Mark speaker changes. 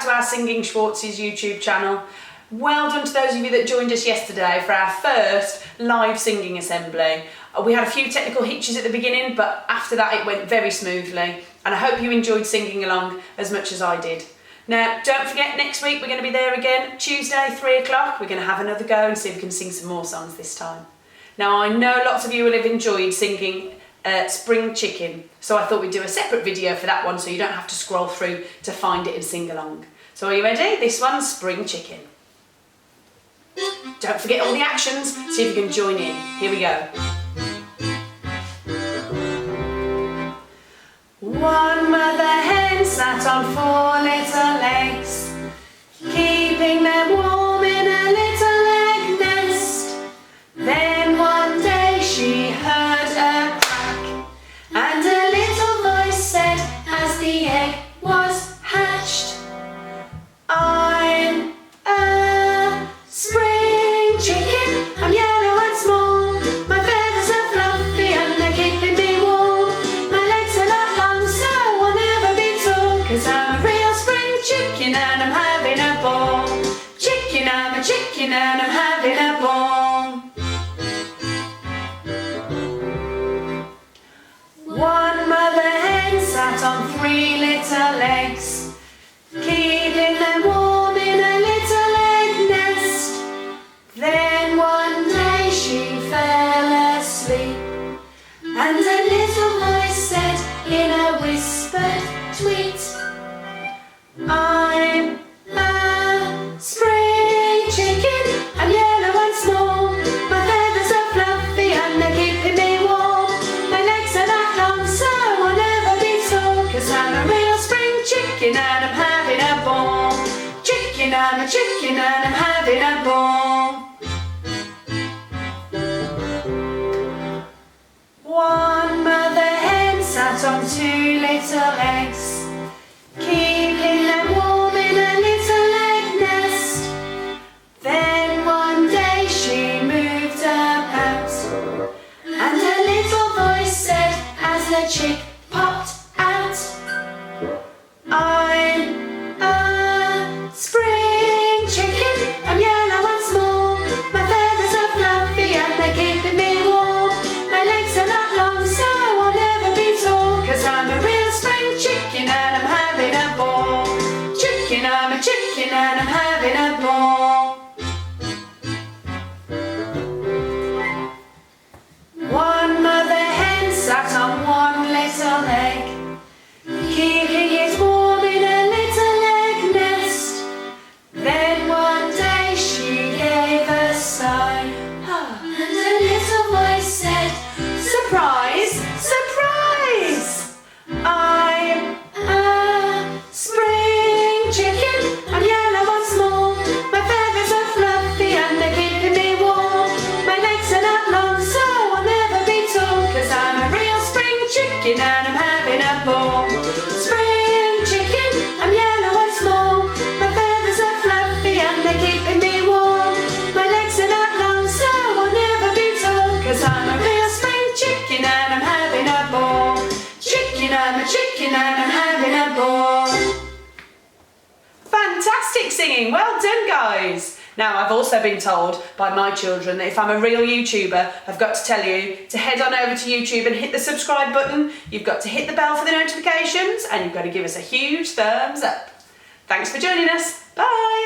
Speaker 1: back to our Singing Schwartz's YouTube channel. Well done to those of you that joined us yesterday for our first live singing assembly. We had a few technical hitches at the beginning, but after that it went very smoothly, and I hope you enjoyed singing along as much as I did. Now, don't forget, next week we're going to be there again, Tuesday, 3 o'clock. We're going to have another go and see if we can sing some more songs this time. Now, I know lots of you will have enjoyed singing Spring Chicken, so I thought we'd do a separate video for that one so you don't have to scroll through to find it and sing along. So are you ready? This one's Spring Chicken. Don't forget all the actions, see if you can join in. Here we go. One mother hen sat on 4 little eggs, keeping them warm in a little egg nest. Then one day she heard a crack, and a little voice said as the egg was hatched, "I'm a spring chicken, I'm yellow and small, my feathers are fluffy and they're keeping me warm. My legs are not long so I'll never be tall, 'cause I'm a real spring chicken and I'm having a ball. Chicken, I'm a chicken and I'm having a ball." One mother hen sat on 3 little eggs, keeping them warm in a little egg nest. Then one day she fell asleep, and a little voice said in a whispered tweet, "I'm a spring chicken, I'm yellow and small, my feathers are fluffy and they're keeping me warm. My legs are not long so I'll never be tall, 'cause I'm a real spring chicken and I'm having a ball. Chicken, I'm a chicken and I'm having a ball." One mother hen sat on 2 little eggs, keeping them warm in a little egg nest. Then one day she moved about, and a little voice said as the chick popped out, "I'm a spring chicken, I'm yellow and small, my feathers are fluffy and they're keeping me warm. My legs are not long so I'll never be tall, 'cause I'm a real spring chicken and I'm having a ball. Chicken, I'm a chicken and I'm having a ball." One mother hen sat on 1 little egg, keeping it warm in a little egg nest. Then one day she gave a sigh, and a little voice said, "Surprise, surprise! I'm a spring chicken, I'm yellow and small, my feathers are fluffy and they're keeping me warm. My legs are not long so I'll never be tall, 'cause I'm a real spring chicken and I'm having a ball. Spring chicken, I'm yellow and small, my feathers are fluffy and they're keeping me warm. My legs are not long so I'll never be tall, 'cause I'm a real spring chicken and I'm having a ball. Chicken, I'm a chicken and I'm having a ball." Fantastic singing, well done guys. Now I've also been told by my children that if I'm a real YouTuber, I've got to tell you to head on over to YouTube and hit the subscribe button. You've got to hit the bell for the notifications and you've got to give us a huge thumbs up. Thanks for joining us, bye.